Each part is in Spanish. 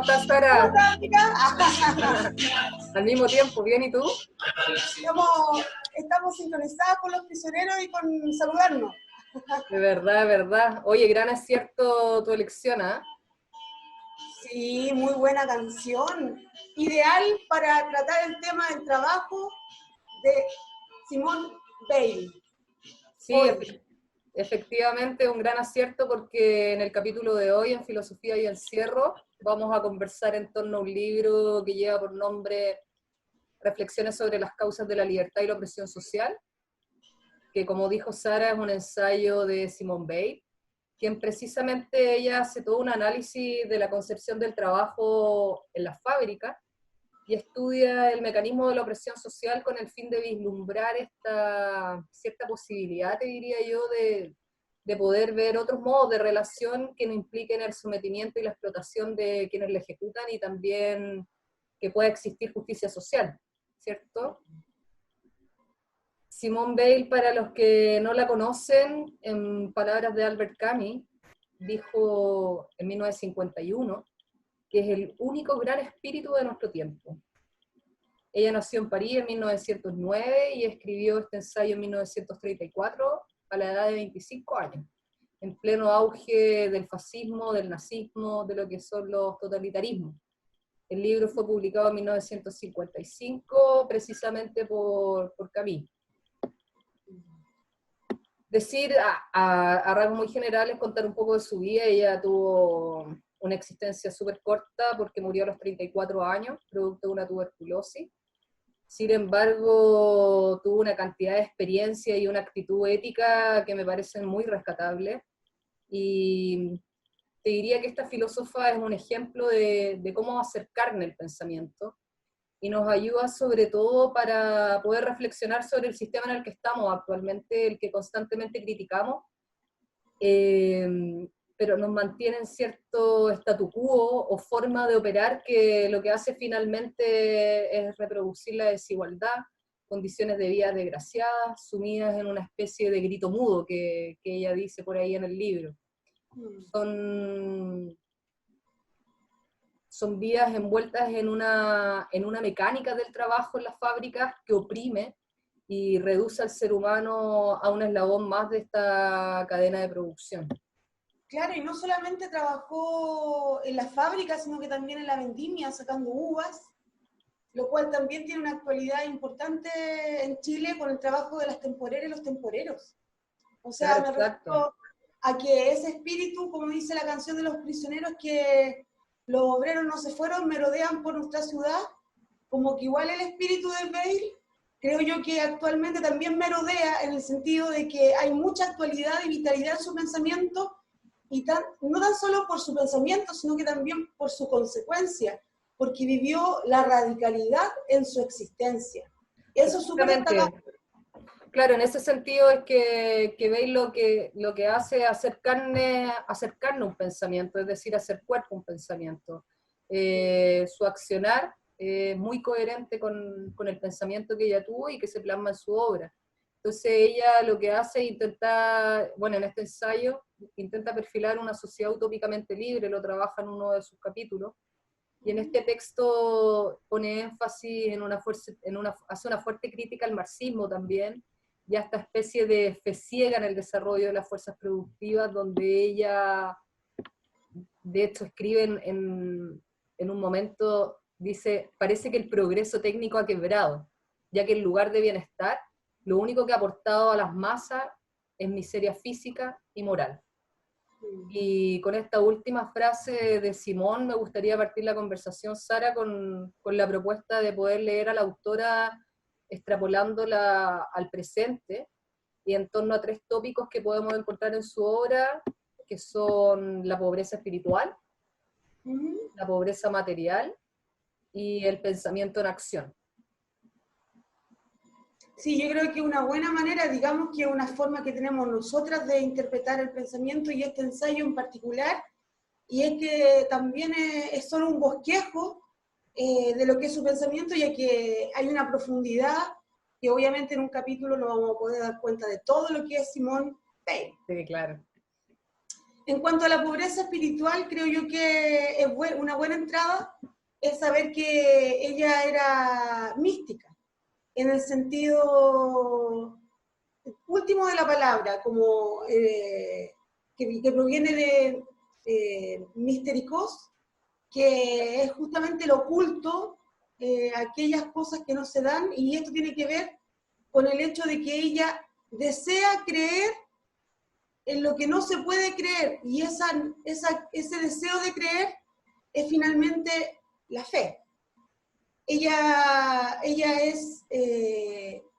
estás, Sara? Hola, amiga. Al mismo tiempo, ¿bien y tú? Estamos sincronizados con los prisioneros y con saludarnos. De verdad, de verdad. Oye, gran acierto tu elección, ¿ah? Sí, muy buena canción. Ideal para tratar el tema del trabajo de Simone Weil. Sí, efectivamente un gran acierto porque en el capítulo de hoy, en Filosofía y Encierro, vamos a conversar en torno a un libro que lleva por nombre Reflexiones sobre las causas de la libertad y la opresión social, que como dijo Sara es un ensayo de Simone Weil, quien precisamente ella hace todo un análisis de la concepción del trabajo en las fábricas y estudia el mecanismo de la opresión social con el fin de vislumbrar esta cierta posibilidad, te diría yo, de poder ver otros modos de relación que no impliquen el sometimiento y la explotación de quienes la ejecutan y también que pueda existir justicia social, ¿cierto? Simone Weil, para los que no la conocen, en palabras de Albert Camus, dijo en 1951 que es el único gran espíritu de nuestro tiempo. Ella nació en París en 1909 y escribió este ensayo en 1934 a la edad de 25 años, en pleno auge del fascismo, del nazismo, de lo que son los totalitarismos. El libro fue publicado en 1955 precisamente por Camus. Decir a rasgos muy generales, contar un poco de su vida. Ella tuvo una existencia súper corta porque murió a los 34 años, producto de una tuberculosis. Sin embargo, tuvo una cantidad de experiencia y una actitud ética que me parecen muy rescatables. Y te diría que esta filósofa es un ejemplo de cómo acercarnos el pensamiento y nos ayuda sobre todo para poder reflexionar sobre el sistema en el que estamos actualmente, el que constantemente criticamos, pero nos mantiene en cierto statu quo o forma de operar que lo que hace finalmente es reproducir la desigualdad, condiciones de vida desgraciadas, sumidas en una especie de grito mudo que ella dice por ahí en el libro. Son vidas envueltas en una mecánica del trabajo en las fábricas que oprime y reduce al ser humano a un eslabón más de esta cadena de producción. Claro, y no solamente trabajó en la fábrica, sino que también en la vendimia, sacando uvas, lo cual también tiene una actualidad importante en Chile con el trabajo de las temporeras y los temporeros. O sea, Claro, me refiero a que ese espíritu, como dice la canción de los prisioneros, que los obreros no se fueron, merodean por nuestra ciudad, como que igual el espíritu de Bale, creo yo que actualmente también merodea en el sentido de que hay mucha actualidad y vitalidad en su pensamiento, y no tan solo por su pensamiento, sino que también por su consecuencia, porque vivió la radicalidad en su existencia. Eso es súper destacable. Claro, en ese sentido es que veis lo que hace es acercarnos un pensamiento, es decir, hacer cuerpo un pensamiento. Su accionar es muy coherente con el pensamiento que ella tuvo y que se plasma en su obra. Entonces ella lo que hace es intentar, bueno, en este ensayo, intenta perfilar una sociedad utópicamente libre, lo trabaja en uno de sus capítulos, y en este texto pone énfasis hace una fuerte crítica al marxismo también, y a esta especie de fe ciega en el desarrollo de las fuerzas productivas, donde ella, de hecho, escribe en un momento, dice, parece que el progreso técnico ha quebrado, ya que en lugar de bienestar, lo único que ha aportado a las masas es miseria física y moral. Y con esta última frase de Simón me gustaría partir la conversación, Sara, con la propuesta de poder leer a la autora extrapolándola al presente y en torno a 3 tópicos que podemos encontrar en su obra, que son la pobreza espiritual, la pobreza material y el pensamiento en acción. Sí, yo creo que una buena manera, digamos que una forma que tenemos nosotras de interpretar el pensamiento y este ensayo en particular, y es que también es solo un bosquejo de lo que es su pensamiento, ya que hay una profundidad que obviamente en un capítulo no vamos a poder dar cuenta de todo lo que es Simone Weil. Sí, claro. En cuanto a la pobreza espiritual, creo yo que es una buena entrada es saber que ella era mística, en el sentido último de la palabra, como que proviene de mistericos, que es justamente lo oculto, aquellas cosas que no se dan, y esto tiene que ver con el hecho de que ella desea creer en lo que no se puede creer, y ese deseo de creer es finalmente la fe. Ella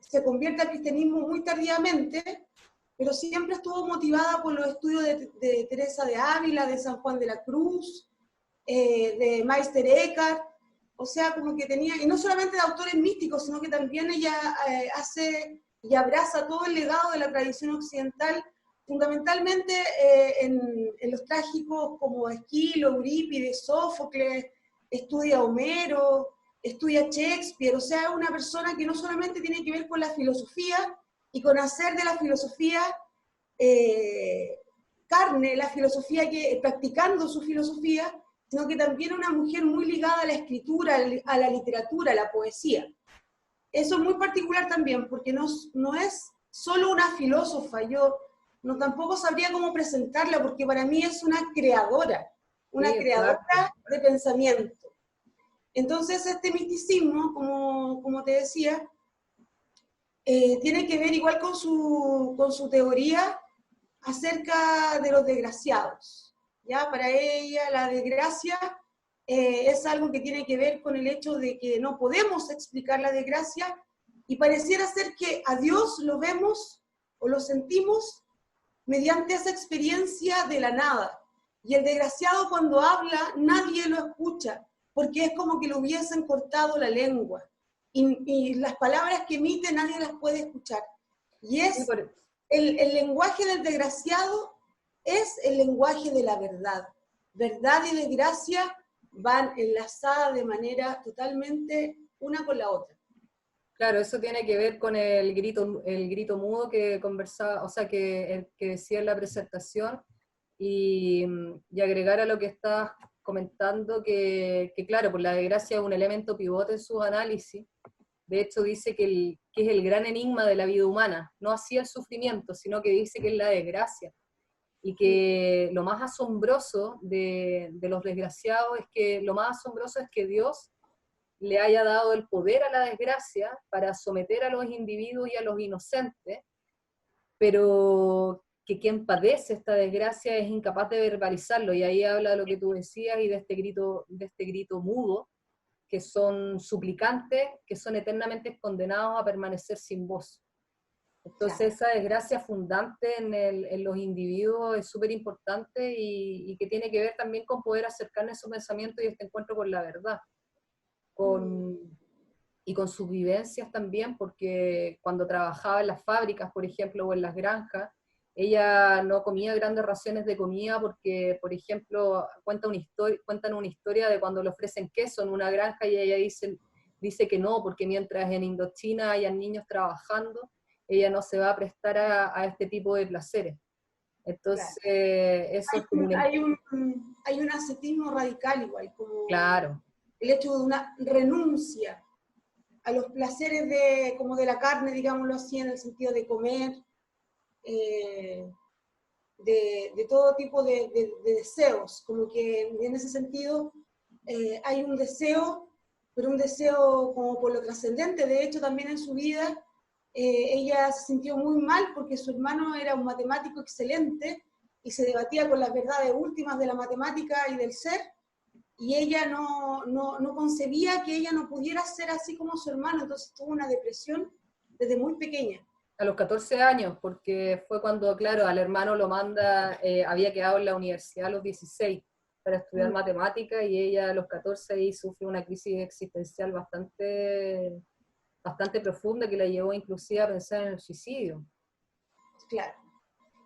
se convierte al cristianismo muy tardíamente, pero siempre estuvo motivada por los estudios de Teresa de Ávila, de San Juan de la Cruz, de Meister Eckhart, o sea, como que tenía, y no solamente de autores místicos, sino que también ella hace y abraza todo el legado de la tradición occidental, fundamentalmente en los trágicos como Esquilo, Eurípides, Sófocles, estudia Homero, estudia Shakespeare, o sea, una persona que no solamente tiene que ver con la filosofía y con hacer de la filosofía carne, la filosofía practicando su filosofía, sino que también una mujer muy ligada a la escritura, a la literatura, a la poesía. Eso es muy particular también, porque no es solo una filósofa, yo no tampoco sabría cómo presentarla, porque para mí es una creadora de pensamiento. Entonces este misticismo, como te decía, tiene que ver igual con su teoría acerca de los desgraciados. ¿Ya? Para ella la desgracia es algo que tiene que ver con el hecho de que no podemos explicar la desgracia, y pareciera ser que a Dios lo vemos o lo sentimos mediante esa experiencia de la nada. Y el desgraciado cuando habla nadie lo escucha, porque es como que le hubiesen cortado la lengua. Y las palabras que emite nadie las puede escuchar. Y es el lenguaje del desgraciado es el lenguaje de la verdad. Verdad y desgracia van enlazadas de manera totalmente una con la otra. Claro, eso tiene que ver con el grito mudo que conversaba, o sea, que decía en la presentación, y agregar a lo que estás comentando, que claro, pues la desgracia es un elemento pivote en sus análisis. De hecho, dice que es el gran enigma de la vida humana, no así el sufrimiento, sino que dice que es la desgracia. Y que lo más asombroso de los desgraciados es que Dios le haya dado el poder a la desgracia para someter a los individuos y a los inocentes, pero que quien padece esta desgracia es incapaz de verbalizarlo, y ahí habla de lo que tú decías y de este grito mudo, que son suplicantes, que son eternamente condenados a permanecer sin voz. Entonces esa desgracia fundante en los individuos es súper importante, y que tiene que ver también con poder acercarnos a su pensamiento y este encuentro con la verdad. Y con sus vivencias también, porque cuando trabajaba en las fábricas, por ejemplo, o en las granjas, ella no comía grandes raciones de comida porque, por ejemplo, cuentan una historia de cuando le ofrecen queso en una granja, y ella dice que no, porque mientras en Indochina hayan niños trabajando, ella no se va a prestar a este tipo de placeres. Entonces, eso es como hay un ascetismo radical igual, como claro. el hecho de una renuncia a los placeres como de la carne, digámoslo así, en el sentido de comer, de todo tipo de deseos, como que en ese sentido hay un deseo, pero un deseo como por lo trascendente. De hecho, también en su vida ella se sintió muy mal porque su hermano era un matemático excelente y se debatía con las verdades últimas de la matemática y del ser, y ella no concebía que ella no pudiera ser así como su hermano, entonces tuvo una depresión desde muy pequeña. A los 14 años, porque fue cuando, claro, al hermano lo manda, había quedado en la universidad a los 16 para estudiar matemática, y ella a los 14 ahí sufre una crisis existencial bastante profunda, que la llevó inclusive a pensar en el suicidio. Claro.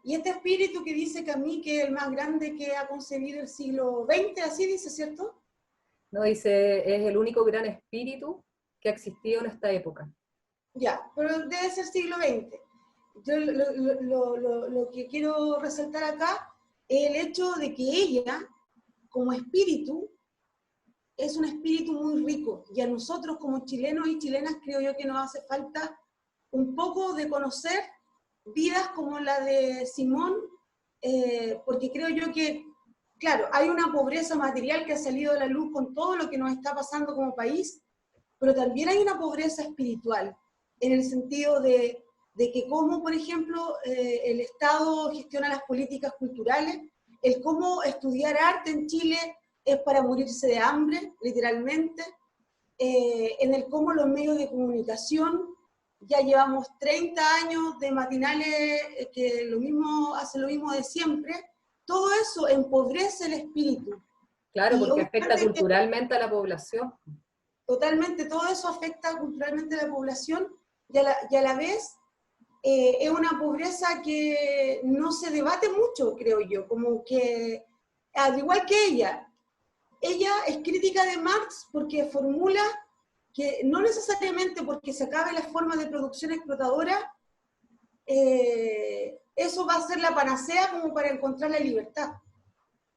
Y este espíritu que dice Camus que es el más grande que ha concebido el siglo XX, así dice, ¿cierto? No, dice, es el único gran espíritu que ha existido en esta época. Ya, pero debe ser siglo XX. Yo lo que quiero resaltar acá es el hecho de que ella, como espíritu, es un espíritu muy rico, y a nosotros como chilenos y chilenas creo yo que nos hace falta un poco de conocer vidas como la de Simón, porque creo yo que, claro, hay una pobreza material que ha salido a la luz con todo lo que nos está pasando como país, pero también hay una pobreza espiritual, en el sentido de que cómo, por ejemplo, el Estado gestiona las políticas culturales, el cómo estudiar arte en Chile es para morirse de hambre, literalmente, en el cómo los medios de comunicación, ya llevamos 30 años de matinales que hacen lo mismo de siempre, todo eso empobrece el espíritu. Claro, Y porque afecta obviamente que culturalmente a la población. totalmente todo eso afecta culturalmente a la población y a la vez es una pobreza que no se debate mucho, creo yo, como que, al igual que ella es crítica de Marx porque formula que no necesariamente porque se acabe la forma de producción explotadora, eso va a ser la panacea como para encontrar la libertad.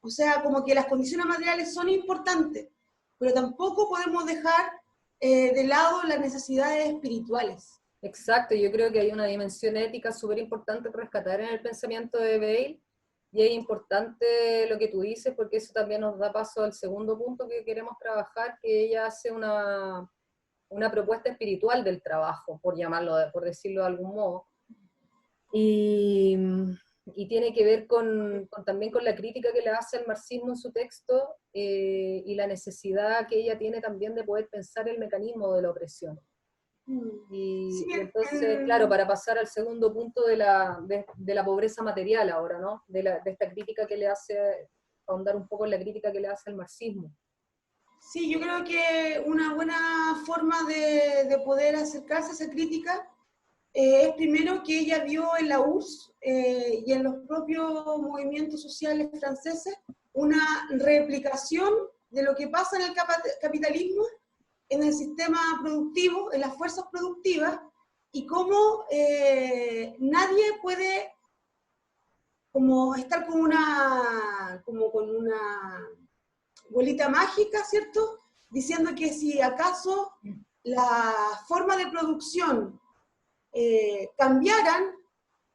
O sea, como que las condiciones materiales son importantes, pero tampoco podemos dejar de lado las necesidades espirituales. Exacto, yo creo que hay una dimensión ética súper importante que rescatar en el pensamiento de Bale, y es importante lo que tú dices, porque eso también nos da paso al segundo punto que queremos trabajar, que ella hace una propuesta espiritual del trabajo, por llamarlo, por decirlo de algún modo, y, y tiene que ver también con la crítica que le hace al marxismo en su texto, y la necesidad que ella tiene también de poder pensar el mecanismo de la opresión. Sí, Y entonces, claro, para pasar al segundo punto de la pobreza material ahora, ¿no? De esta crítica que le hace, ahondar un poco en la crítica que le hace el marxismo. sí, yo creo que una buena forma de poder acercarse a esa crítica es primero que ella vio en la URSS y en los propios movimientos sociales franceses una replicación de lo que pasa en el capitalismo, en el sistema productivo, en las fuerzas productivas, y cómo nadie puede como estar como con una bolita mágica, ¿cierto? Diciendo que si acaso la forma de producción cambiaran,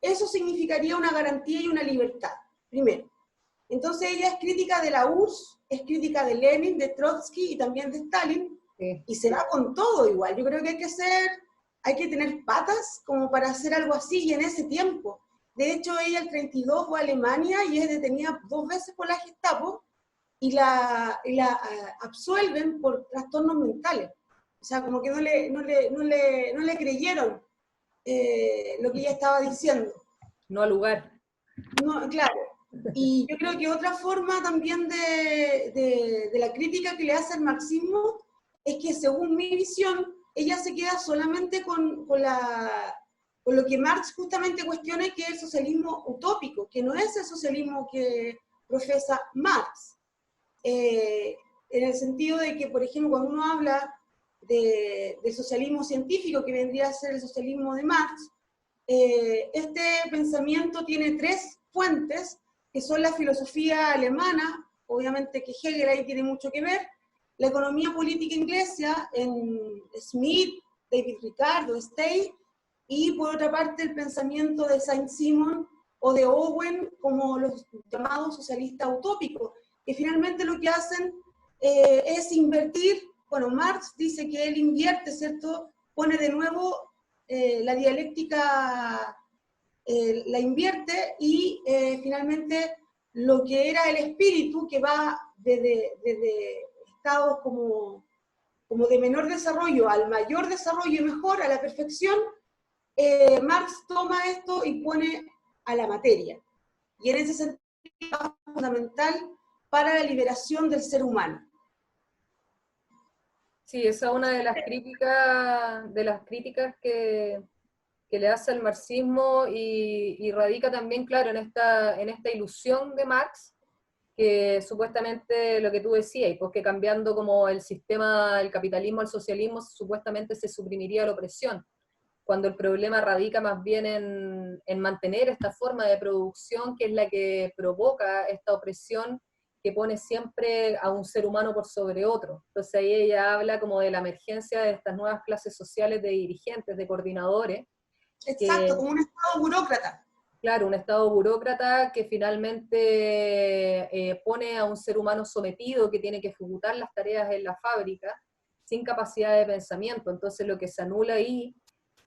eso significaría una garantía y una libertad, primero. Entonces ella es crítica de la URSS, es crítica de Lenin, de Trotsky y también de Stalin, Sí. y se va con todo igual. Yo creo que hay que tener patas como para hacer algo así y en ese tiempo. De hecho, ella el 32 fue a Alemania y es detenida 2 veces por la Gestapo y la absuelven por trastornos mentales. O sea, como que no le creyeron lo que ella estaba diciendo. No al lugar. No, claro. Y yo creo que otra forma también de la crítica que le hace al marxismo es que, según mi visión, ella se queda solamente con lo que Marx justamente cuestiona, que es el socialismo utópico, que no es el socialismo que profesa Marx. En el sentido de que, por ejemplo, cuando uno habla del socialismo científico, que vendría a ser el socialismo de Marx, este pensamiento tiene 3 fuentes, que son la filosofía alemana, obviamente que Hegel ahí tiene mucho que ver, la economía política inglesa en Smith, David Ricardo, Stey, y por otra parte el pensamiento de Saint-Simon o de Owen como los llamados socialistas utópicos, que finalmente lo que hacen es invertir. Bueno, Marx dice que él invierte, ¿cierto? Pone de nuevo la dialéctica, la invierte y finalmente lo que era el espíritu, que va desde estados como de menor desarrollo al mayor desarrollo y mejor, a la perfección, Marx toma esto y pone a la materia. Y en ese sentido es fundamental para la liberación del ser humano. Sí, esa es una de las críticas que le hace al marxismo, y radica también, claro, en esta ilusión de Marx, que supuestamente lo que tú decías, pues que cambiando como el sistema, el capitalismo al socialismo, supuestamente se suprimiría la opresión. cuando el problema radica más bien en mantener esta forma de producción, que es la que provoca esta opresión que pone siempre a un ser humano por sobre otro. Entonces ahí ella habla como de la emergencia de estas nuevas clases sociales de dirigentes, de coordinadores. Exacto, como un Estado burócrata. Claro, un Estado burócrata que finalmente pone a un ser humano sometido que tiene que ejecutar las tareas en la fábrica sin capacidad de pensamiento. Entonces lo que se anula ahí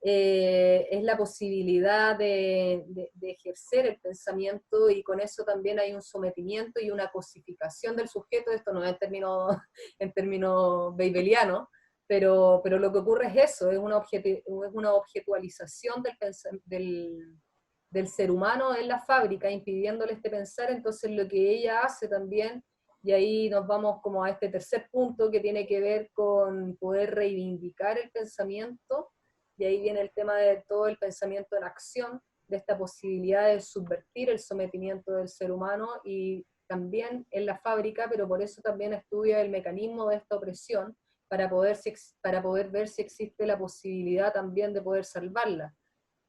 es la posibilidad de ejercer el pensamiento, y con eso también hay un sometimiento y una cosificación del sujeto. Esto no es en términos weibelianos, pero lo que ocurre es eso, es una objetualización del ser humano en la fábrica, impidiéndole este pensar. Entonces lo que ella hace también, y ahí nos vamos como a este tercer punto que tiene que ver con poder reivindicar el pensamiento, y ahí viene el tema de todo el pensamiento en acción, de esta posibilidad de subvertir el sometimiento del ser humano, y también en la fábrica, pero por eso también estudia el mecanismo de esta opresión, para poder ver si existe la posibilidad también de poder salvarla,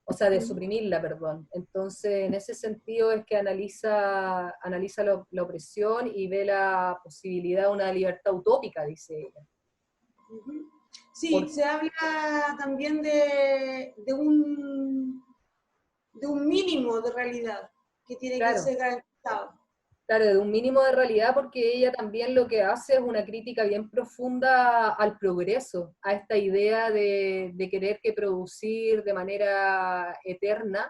o sea, de suprimirla, perdón. Entonces, en ese sentido es que analiza la opresión y ve la posibilidad de una libertad utópica, dice ella. Sí, se habla también de un mínimo de realidad que tiene que Claro, ser garantizado. claro, de un mínimo de realidad, porque ella también lo que hace es una crítica bien profunda al progreso, a esta idea de querer que producir de manera eterna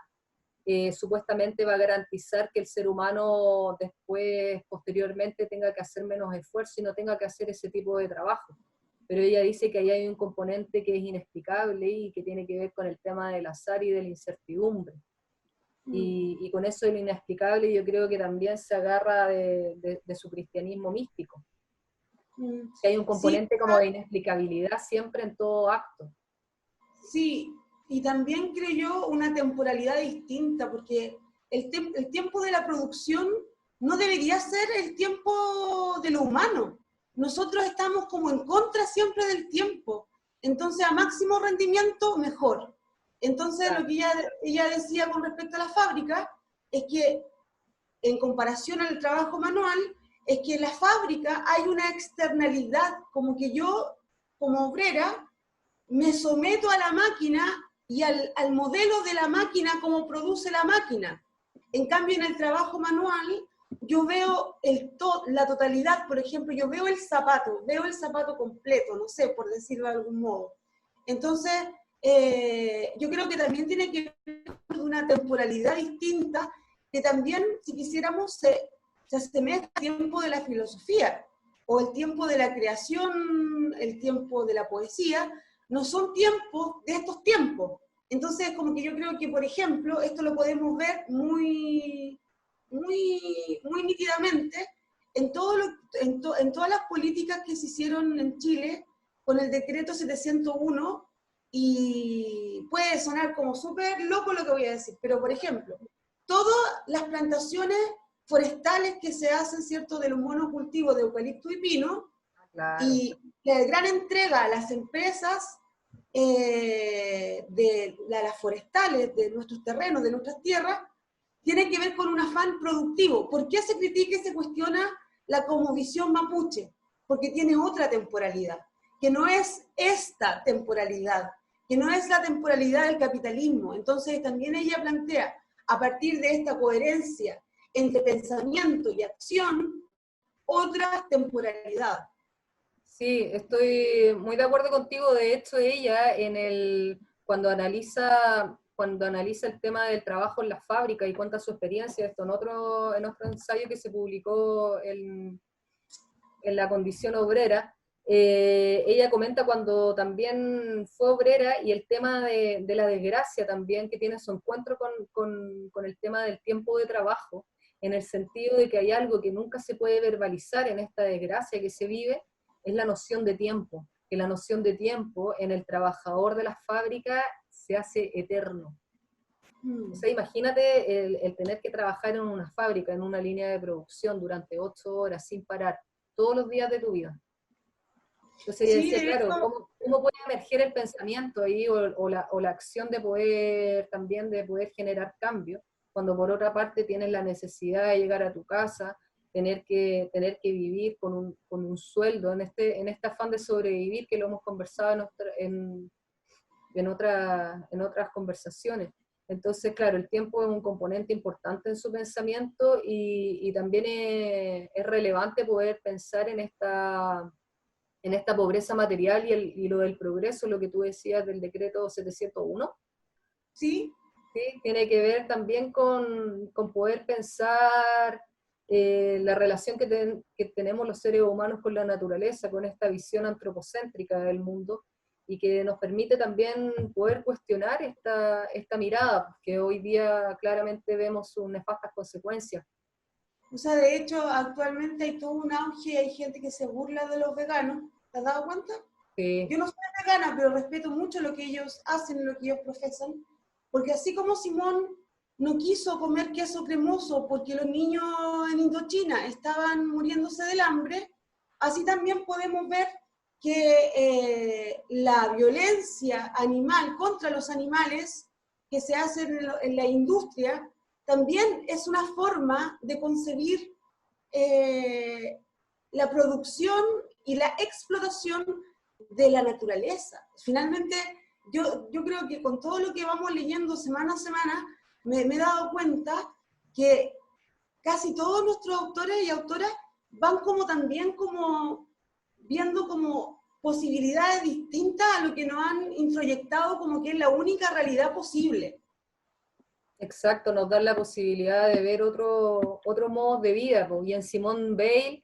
supuestamente va a garantizar que el ser humano después, posteriormente, tenga que hacer menos esfuerzo y no tenga que hacer ese tipo de trabajo. Pero ella dice que ahí hay un componente que es inexplicable y que tiene que ver con el tema del azar y de la incertidumbre. Y con eso de lo inexplicable yo creo que también se agarra de su cristianismo místico. Que hay un Sí, componente como de inexplicabilidad siempre en todo acto. sí, y también creo yo una temporalidad distinta, porque el tiempo de la producción no debería ser el tiempo de lo humano. Nosotros estamos como en contra siempre del tiempo. Entonces, a máximo rendimiento, mejor. Entonces, lo Claro. que ella decía con respecto a la fábrica es que, en comparación al trabajo manual, es que en la fábrica hay una externalidad, como que yo, como obrera, me someto a la máquina y al modelo de la máquina, como produce la máquina. En cambio, en el trabajo manual, yo veo la totalidad. Por ejemplo, yo veo el zapato completo, no sé, por decirlo de algún modo. Entonces, yo creo que también tiene que ver con una temporalidad distinta, que también, si quisiéramos, se asemeja al tiempo de la filosofía, o el tiempo de la creación, el tiempo de la poesía. No son tiempos de estos tiempos. Entonces, como que yo creo que, por ejemplo, esto lo podemos ver muy nítidamente en todas las políticas que se hicieron en Chile con el decreto 701, y puede sonar como súper loco lo que voy a decir, pero por ejemplo, todas las plantaciones forestales que se hacen, ¿cierto?, de los monocultivos de eucalipto y pino, Claro. y la gran entrega a las empresas de las forestales, de nuestros terrenos, de nuestras tierras, tiene que ver con un afán productivo. ¿Por qué se critica y se cuestiona la cosmovisión mapuche? Porque tiene otra temporalidad, que no es esta temporalidad, que no es la temporalidad del capitalismo. Entonces también ella plantea, a partir de esta coherencia entre pensamiento y acción, otra temporalidad. Sí, estoy muy de acuerdo contigo. De hecho, ella cuando analiza el tema del trabajo en la fábrica y cuenta su experiencia, esto en otro ensayo que se publicó en La Condición Obrera, ella comenta cuando también fue obrera, y el tema de la desgracia también que tiene su encuentro con el tema del tiempo de trabajo, en el sentido de que hay algo que nunca se puede verbalizar en esta desgracia que se vive, es la noción de tiempo, que la noción de tiempo en el trabajador de la fábrica se hace eterno. O sea, imagínate el tener que trabajar en una fábrica, en una línea de producción durante 8 horas sin parar, todos los días de tu vida. Entonces ella Sí, decía, de claro, hecho, ¿cómo puede emerger el pensamiento ahí o la acción de poder también de poder generar cambio, cuando por otra parte tienes la necesidad de llegar a tu casa, tener que vivir con un sueldo, en este afán de sobrevivir que lo hemos conversado en otras conversaciones. Entonces, claro, el tiempo es un componente importante en su pensamiento y también es relevante poder pensar en esta pobreza material y lo del progreso, lo que tú decías del decreto 701, sí, ¿sí? Tiene que ver también con poder pensar la relación que tenemos los seres humanos con la naturaleza, con esta visión antropocéntrica del mundo, y que nos permite también poder cuestionar esta mirada, que hoy día claramente vemos sus nefastas consecuencias. o sea, de hecho, actualmente hay todo un auge y hay gente que se burla de los veganos. ¿Te has dado cuenta? Sí, Yo no soy vegana, pero respeto mucho lo que ellos hacen y lo que ellos profesan, porque así como Simón no quiso comer queso cremoso porque los niños en Indochina estaban muriéndose del hambre, así también podemos ver que la violencia animal contra los animales que se hace en la industria también es una forma de concebir eh, la producción y la explotación de la naturaleza. Finalmente, yo creo que con todo lo que vamos leyendo semana a semana, me he dado cuenta que casi todos nuestros autores y autoras van como también como viendo como posibilidades distintas a lo que nos han introyectado como que es la única realidad posible. exacto, nos dan la posibilidad de ver otro modo de vida, pues, y en Simone Weil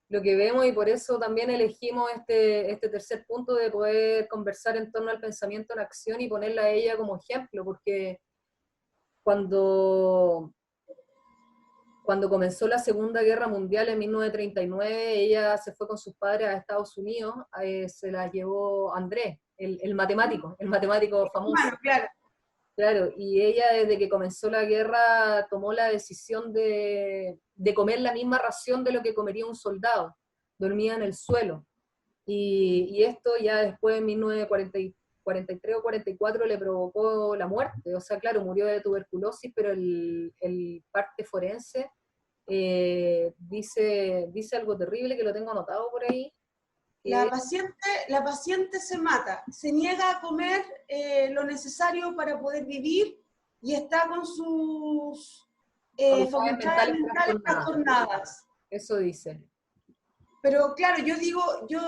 lo que vemos, y por eso también elegimos este tercer punto de poder conversar en torno al pensamiento en acción y ponerla a ella como ejemplo, porque cuando, cuando comenzó la Segunda Guerra Mundial en 1939, ella se fue con sus padres a Estados Unidos, se la llevó Andrés, el matemático famoso. Bueno, claro. Claro, y ella desde que comenzó la guerra tomó la decisión de comer la misma ración de lo que comería un soldado. Dormía en el suelo. Y esto ya después en 1943 o 44 le provocó la muerte. O sea, claro, murió de tuberculosis, pero el parte forense dice algo terrible que lo tengo anotado por ahí. La Que, paciente, la paciente se mata, se niega a comer lo necesario para poder vivir y está con sus facultades facultades mentales mentales trastornadas. trastornadas. Eso dice. Pero claro, yo digo, yo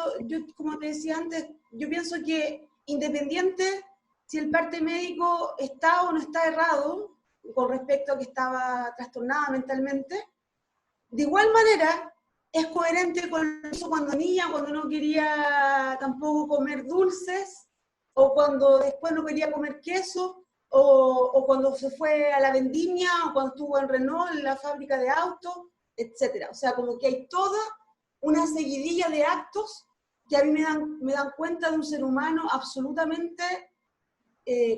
como te decía antes, yo pienso que independiente si el parte médico está o no está errado con respecto a que estaba trastornada mentalmente, de igual manera es coherente con eso cuando niña, cuando no quería tampoco comer dulces, o cuando después no quería comer queso, o cuando se fue a la vendimia, o cuando estuvo en Renault, en la fábrica de autos, etcétera. O sea, como que hay toda una seguidilla de actos que a mí me dan cuenta de un ser humano absolutamente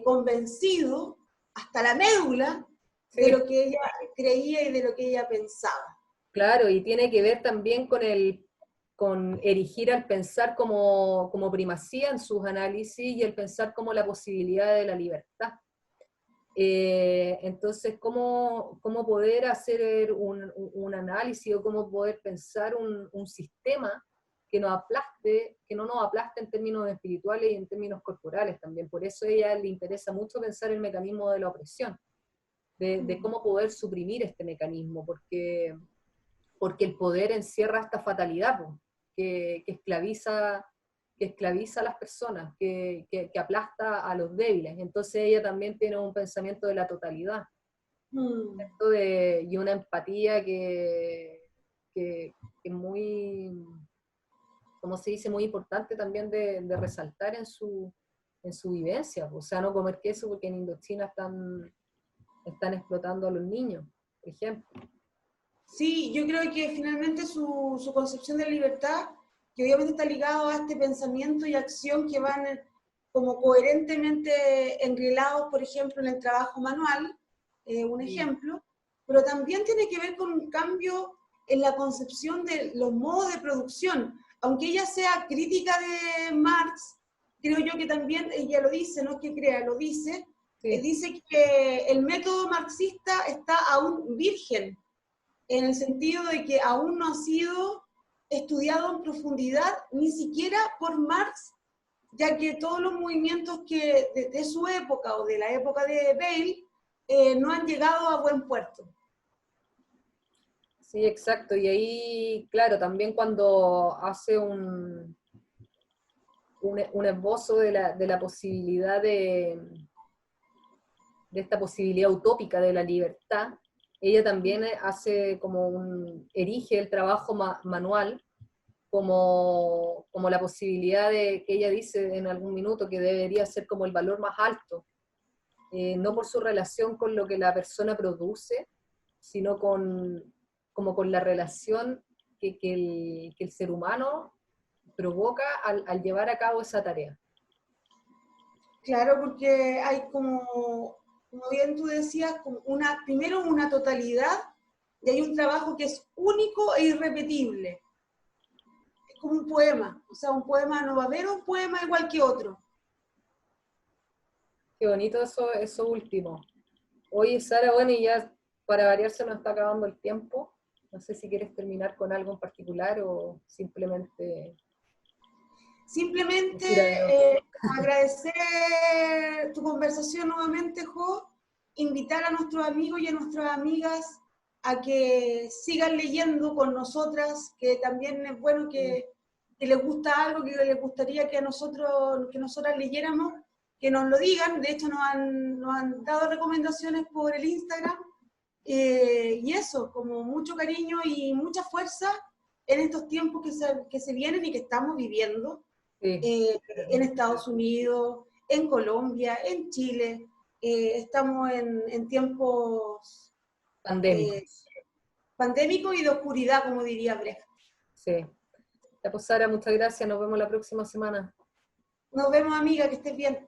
convencido, hasta la médula, de Sí, lo que ella creía y de lo que ella pensaba. claro, y tiene que ver también con erigir al pensar como primacía en sus análisis y el pensar como la posibilidad de la libertad. Entonces, ¿cómo poder hacer un análisis o cómo poder pensar un sistema que que no nos aplaste en términos espirituales y en términos corporales también? Por eso a ella le interesa mucho pensar el mecanismo de la opresión, de cómo poder suprimir este mecanismo, porque el poder encierra esta fatalidad, po, que esclaviza a las personas, que aplasta a los débiles. Entonces ella también tiene un pensamiento de la totalidad, Mm. ¿cierto? Y una empatía que es muy, como se dice, muy importante también de resaltar en su vivencia. O sea, no comer queso porque en Indochina están explotando a los niños, por ejemplo. Sí, yo creo que finalmente su concepción de libertad, que obviamente está ligado a este pensamiento y acción que van como coherentemente enrielados, por ejemplo, en el trabajo manual, un Sí. ejemplo, pero también tiene que ver con un cambio en la concepción de los modos de producción. aunque ella sea crítica de Marx, creo yo que también ella lo dice, no es que crea, lo dice, Sí. dice que el método marxista está aún virgen, en el sentido de que aún no ha sido estudiado en profundidad, ni siquiera por Marx, ya que todos los movimientos que de su época o de la época de Bale no han llegado a buen puerto. Sí, exacto. Y ahí, claro, también cuando hace un esbozo de la posibilidad de esta posibilidad utópica de la libertad, ella también hace como erige el trabajo manual como la posibilidad de, que ella dice en algún minuto, que debería ser como el valor más alto, no por su relación con lo que la persona produce, sino como con la relación que el ser humano provoca al llevar a cabo esa tarea. Claro, porque hay como bien tú decías, como primero una totalidad y hay un trabajo que es único e irrepetible. Es como un poema, o sea, un poema no va a haber un poema igual que otro. Qué bonito eso último. Oye, Sara, bueno, y ya para variar se nos está acabando el tiempo. No sé si quieres terminar con algo en particular o simplemente Simplemente decir adiós. agradecer tu conversación nuevamente, Jo, invitar a nuestros amigos y a nuestras amigas a que sigan leyendo con nosotras, que también es bueno que les gusta algo, que les gustaría que nosotras leyéramos, que nos lo digan. De hecho, nos han dado recomendaciones por el Instagram. Y eso, como mucho cariño y mucha fuerza en estos tiempos que se vienen y que estamos viviendo Sí, en Estados Unidos, en Colombia, en Chile. Estamos en tiempos eh, pandémicos. pandémicos y de oscuridad, como diría Brecht. Sí. Ya pues, Sara, muchas gracias. Nos vemos la próxima semana. Nos vemos, amiga, que estés bien.